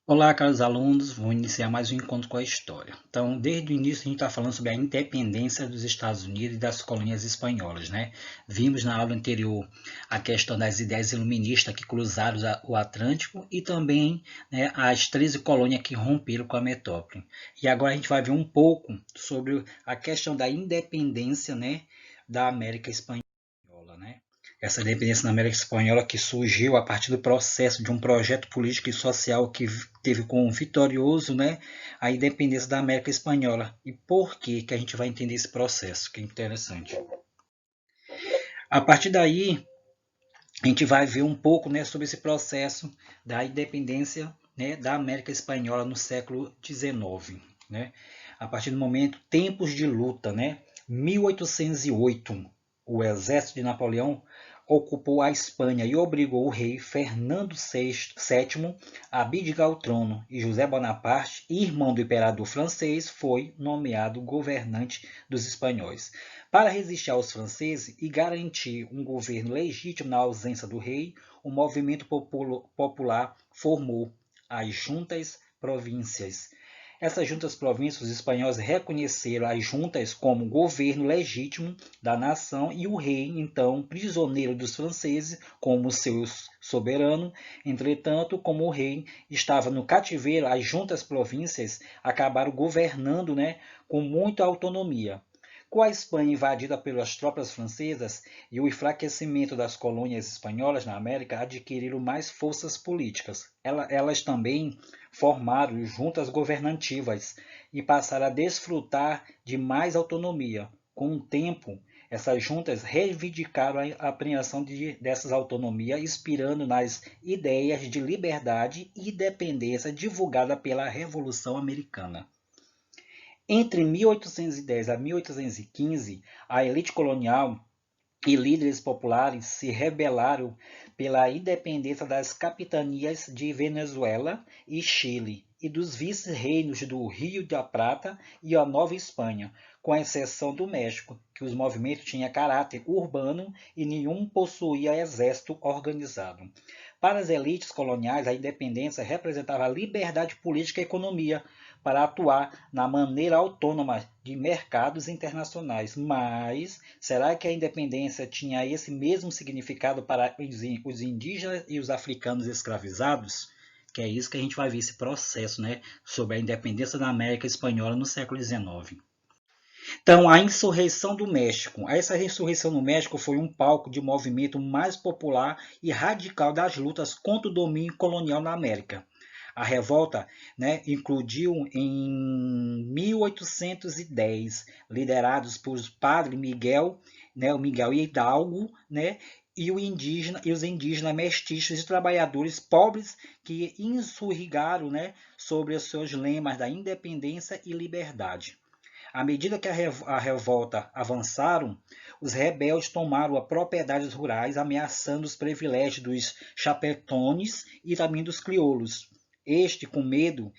Olá, caros alunos, vou iniciar mais um encontro com a história. Então, desde o início a gente está falando sobre a independência dos Estados Unidos e das colônias espanholas, né? Vimos na aula anterior a questão das ideias iluministas que cruzaram o Atlântico e também, né, as 13 colônias que romperam com a metrópole. E agora a gente vai ver um pouco sobre a questão da independência, né, da América Espanhola, né? Essa independência na América Espanhola que surgiu a partir do processo de um projeto político e social que teve como vitorioso, né, a independência da América Espanhola. E por que a gente vai entender esse processo, que é interessante. A partir daí, a gente vai ver um pouco, né, sobre esse processo da independência, né, da América Espanhola no século XIX. Né? A partir do momento, tempos de luta, né? 1808, o exército de Napoleão ocupou a Espanha e obrigou o rei Fernando VII a abdicar o trono, e José Bonaparte, irmão do imperador francês, foi nomeado governante dos espanhóis. Para resistir aos franceses e garantir um governo legítimo na ausência do rei, o movimento popular formou as Juntas Províncias. Essas juntas províncias, os espanhóis reconheceram as juntas como governo legítimo da nação e o rei, então, prisioneiro dos franceses, como seu soberano. Entretanto, como o rei estava no cativeiro, as juntas províncias acabaram governando, né, com muita autonomia. Com a Espanha invadida pelas tropas francesas e o enfraquecimento das colônias espanholas na América adquiriram mais forças políticas. Elas também formaram juntas governativas e passaram a desfrutar de mais autonomia. Com o tempo, essas juntas reivindicaram a apreensão dessas autonomias, inspirando nas ideias de liberdade e independência divulgadas pela Revolução Americana. Entre 1810 a 1815, a elite colonial e líderes populares se rebelaram pela independência das capitanias de Venezuela e Chile e dos vice-reinos do Rio da Prata e a Nova Espanha, com exceção do México, que os movimentos tinham caráter urbano e nenhum possuía exército organizado. Para as elites coloniais, a independência representava a liberdade política e economia para atuar na maneira autônoma de mercados internacionais. Mas será que a independência tinha esse mesmo significado para os indígenas e os africanos escravizados? Que é isso que a gente vai ver esse processo, né, sobre a independência da América Espanhola no século XIX. Então, a insurreição do México. Essa insurreição no México foi um palco de movimento mais popular e radical das lutas contra o domínio colonial na América. A revolta, né, incluiu em 1810 liderados por Padre Miguel, né, o Miguel Hidalgo, né, e os indígenas mestiços e trabalhadores pobres que insurrigaram, né, sobre os seus lemas da independência e liberdade. À medida que a revolta avançaram, os rebeldes tomaram as propriedades rurais, ameaçando os privilégios dos chapetones e também dos crioulos. Este, com medo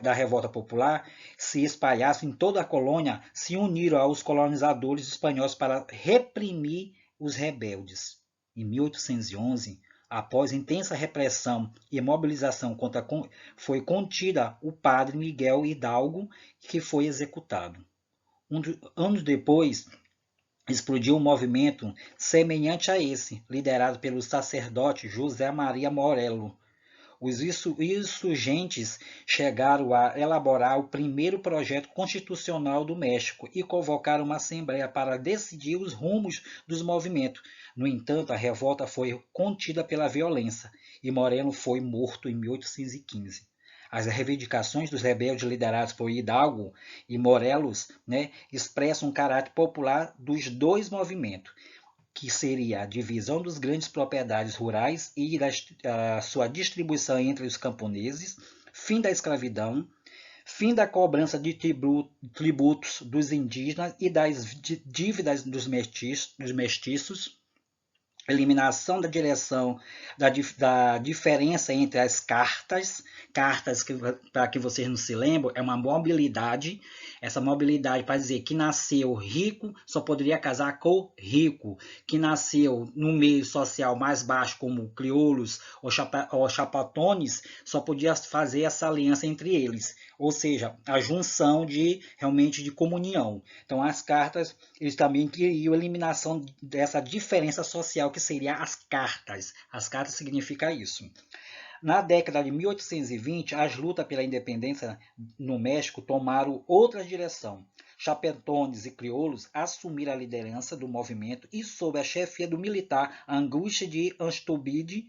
da revolta popular se espalhasse em toda a colônia, se uniram aos colonizadores espanhóis para reprimir os rebeldes. Em 1811, após intensa repressão e mobilização foi contida o padre Miguel Hidalgo, que foi executado. Anos depois, explodiu um movimento semelhante a esse, liderado pelo sacerdote José Maria Morello. Os insurgentes chegaram a elaborar o primeiro projeto constitucional do México e convocaram uma assembleia para decidir os rumos dos movimentos. No entanto, a revolta foi contida pela violência e Moreno foi morto em 1815. As reivindicações dos rebeldes liderados por Hidalgo e Morelos, né, expressam um caráter popular dos dois movimentos, que seria a divisão das grandes propriedades rurais e da sua distribuição entre os camponeses, fim da escravidão, fim da cobrança de tributos dos indígenas e das dívidas dos mestiços, eliminação da direção da diferença entre as cartas, que, para que vocês não se lembram, é uma mobilidade. Essa mobilidade para dizer que nasceu rico só poderia casar com rico, que nasceu no meio social mais baixo, como crioulos ou chapatones, só podia fazer essa aliança entre eles, ou seja, a junção realmente de comunhão. Então as cartas, eles também queriam a eliminação dessa diferença social que seria as cartas. As cartas significa isso. Na década de 1820, as lutas pela independência no México tomaram outra direção. Chapetones e crioulos assumiram a liderança do movimento e, sob a chefia do militar Angústia de Anstubide,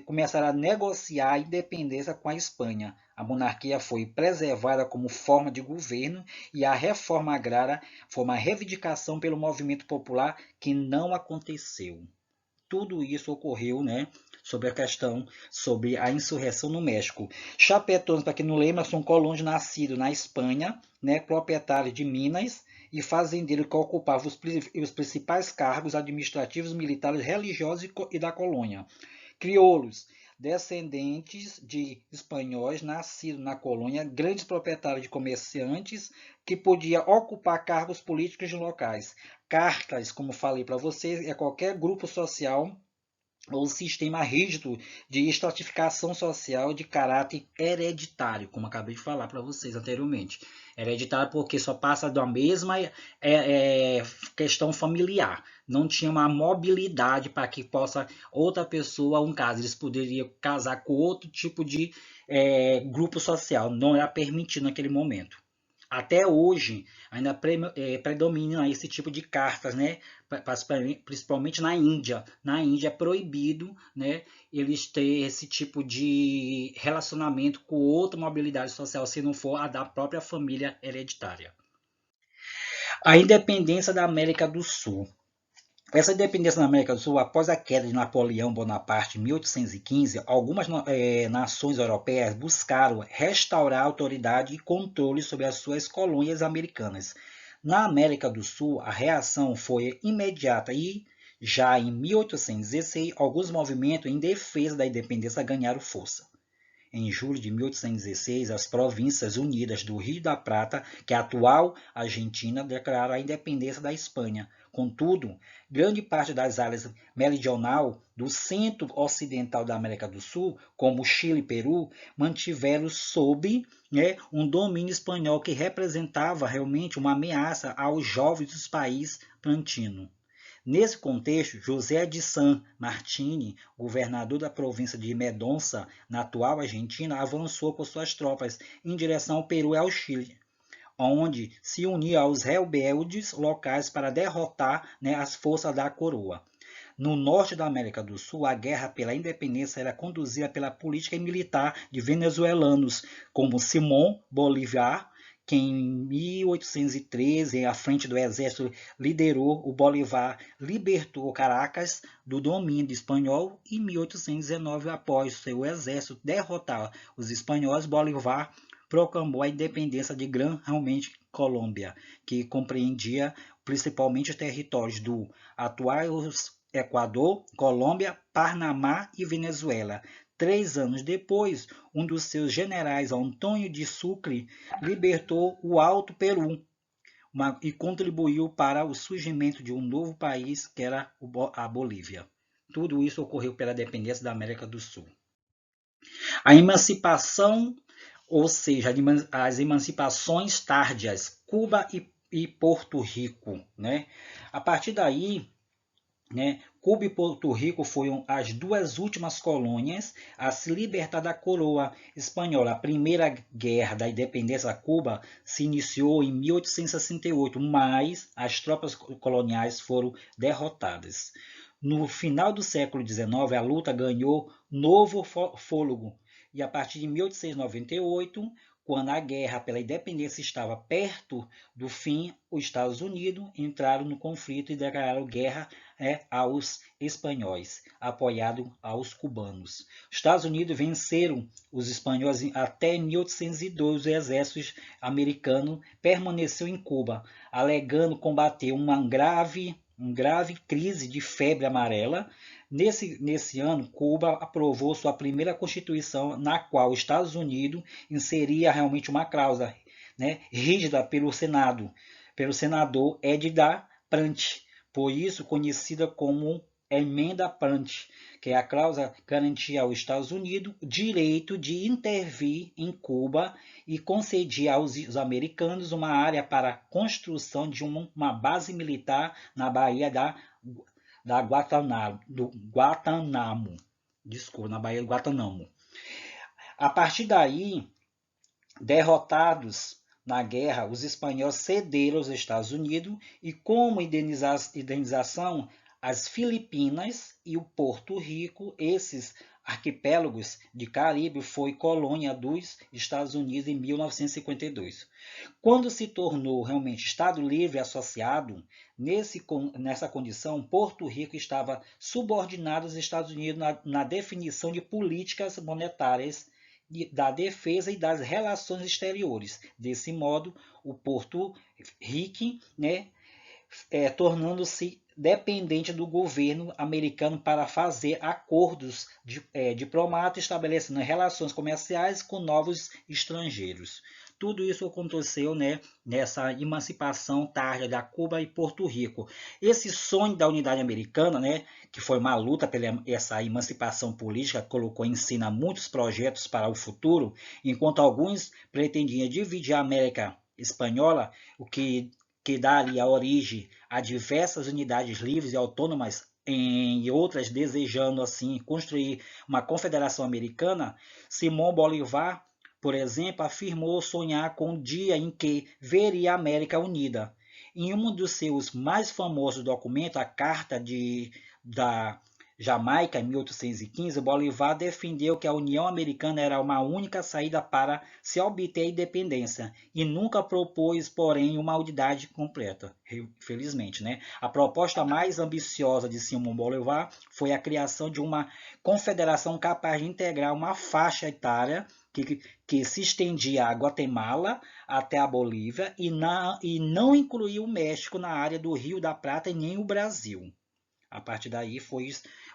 começaram a negociar a independência com a Espanha. A monarquia foi preservada como forma de governo e a reforma agrária foi uma reivindicação pelo movimento popular que não aconteceu. Tudo isso ocorreu, sobre a questão, sobre a insurreição no México. Chapetones, para quem não lembra, são colonos nascidos na Espanha, proprietários de minas e fazendeiros que ocupavam os principais cargos administrativos, militares, religiosos e da colônia. Crioulos, descendentes de espanhóis nascidos na colônia, grandes proprietários de comerciantes que podiam ocupar cargos políticos locais. Cartas, como falei para vocês, é qualquer grupo social ou sistema rígido de estratificação social de caráter hereditário, como acabei de falar para vocês anteriormente. Hereditário porque só passa da mesma questão familiar. Não tinha uma mobilidade para que possa outra pessoa, um caso, eles poderiam casar com outro tipo de grupo social. Não era permitido naquele momento. Até hoje, ainda predomina esse tipo de cartas, principalmente na Índia. Na Índia é proibido, eles ter esse tipo de relacionamento com outra mobilidade social, se não for a da própria família hereditária. A independência da América do Sul. Essa independência na América do Sul, após a queda de Napoleão Bonaparte em 1815, algumas nações europeias buscaram restaurar a autoridade e controle sobre as suas colônias americanas. Na América do Sul, a reação foi imediata e, já em 1816, alguns movimentos em defesa da independência ganharam força. Em julho de 1816, as Províncias Unidas do Rio da Prata, que é a atual Argentina, declararam a independência da Espanha. Contudo, grande parte das áreas meridional do centro-ocidental da América do Sul, como Chile e Peru, mantiveram sob um domínio espanhol que representava realmente uma ameaça aos jovens dos países plantinos. Nesse contexto, José de San Martín, governador da província de Mendonça, na atual Argentina, avançou com suas tropas em direção ao Peru e ao Chile, onde se unia aos rebeldes locais para derrotar as forças da coroa. No norte da América do Sul, a guerra pela independência era conduzida pela política e militar de venezuelanos, como Simón Bolívar, que em 1813, à frente do exército, liderou o Bolívar, libertou Caracas do domínio espanhol e em 1819, após seu exército derrotar os espanhóis, Bolívar proclamou a independência de Gran Colômbia, que compreendia principalmente os territórios do atual Equador, Colômbia, Panamá e Venezuela. 3 anos depois, um dos seus generais, Antônio de Sucre, libertou o Alto Peru e contribuiu para o surgimento de um novo país, que era a Bolívia. Tudo isso ocorreu pela independência da América do Sul. A emancipação, ou seja, as emancipações tárdias, Cuba e Porto Rico. A partir daí, Cuba e Porto Rico foram as duas últimas colônias a se libertar da coroa espanhola. A primeira guerra da independência da Cuba se iniciou em 1868, mas as tropas coloniais foram derrotadas. No final do século XIX, a luta ganhou novo fôlego e a partir de 1898, quando a guerra pela independência estava perto do fim, os Estados Unidos entraram no conflito e declararam guerra aos espanhóis, apoiado aos cubanos. Os Estados Unidos venceram os espanhóis até 1802. O exército americano permaneceu em Cuba, alegando combater uma grave uma grave crise de febre amarela. Nesse ano, Cuba aprovou sua primeira Constituição, na qual os Estados Unidos inseria realmente uma cláusula, né, rígida pelo senador Edgar Prant, por isso conhecida como Emenda Prant, que é a cláusula que garantia aos Estados Unidos o direito de intervir em Cuba e concedia aos americanos uma área para a construção de uma base militar na Baía da Guantanamo. Desculpa, na Baía do Guantanamo. A partir daí, derrotados na guerra, os espanhóis cederam aos Estados Unidos e, como indenização, as Filipinas e o Porto Rico, esses arquipélagos de Caribe, foi colônia dos Estados Unidos em 1952. Quando se tornou realmente Estado livre associado, nessa condição, Porto Rico estava subordinado aos Estados Unidos na definição de políticas monetárias, da defesa e das relações exteriores. Desse modo, o Porto Rico, né, tornando-se dependente do governo americano para fazer acordos diplomáticos, estabelecendo relações comerciais com novos estrangeiros. Tudo isso aconteceu, né, nessa emancipação tardia da Cuba e Porto Rico. Esse sonho da unidade americana, né, que foi uma luta pela essa emancipação política, colocou em cena muitos projetos para o futuro, enquanto alguns pretendiam dividir a América Espanhola, o que daria origem a diversas unidades livres e autônomas, e outras desejando assim construir uma confederação americana. Simão Bolívar, por exemplo, afirmou sonhar com o dia em que veria a América unida. Em um dos seus mais famosos documentos, a Carta da Jamaica, em 1815, Bolívar defendeu que a União Americana era uma única saída para se obter a independência e nunca propôs, porém, uma unidade completa. Felizmente, né? A proposta mais ambiciosa de Simão Bolívar foi a criação de uma confederação capaz de integrar uma faixa etária que se estendia a Guatemala até a Bolívia e não incluía o México na área do Rio da Prata e nem o Brasil. A partir daí foi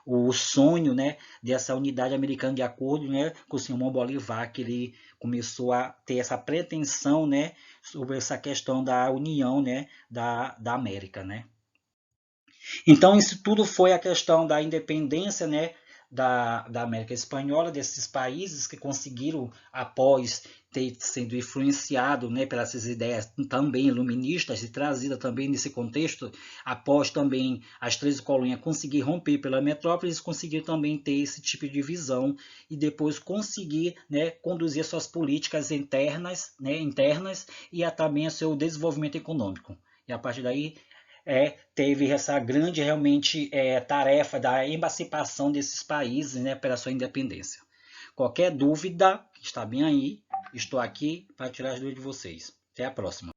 o sonho, né, dessa unidade americana, de acordo, né, com o Simão Bolívar, que ele começou a ter essa pretensão, né, sobre essa questão da união, né, da América, né. Então isso tudo foi a questão da independência, né, da América Espanhola, desses países que conseguiram, após ter sido influenciado, né, pelas ideias também iluministas e trazida também nesse contexto, após também as 13 colônias conseguir romper pela metrópole, eles conseguiram também ter esse tipo de visão e depois conseguir, né, conduzir suas políticas internas e também o seu desenvolvimento econômico. E a partir daí teve essa grande realmente tarefa da emancipação desses países, né, pela sua independência. Qualquer dúvida, está bem aí, estou aqui para tirar as dúvidas de vocês. Até a próxima.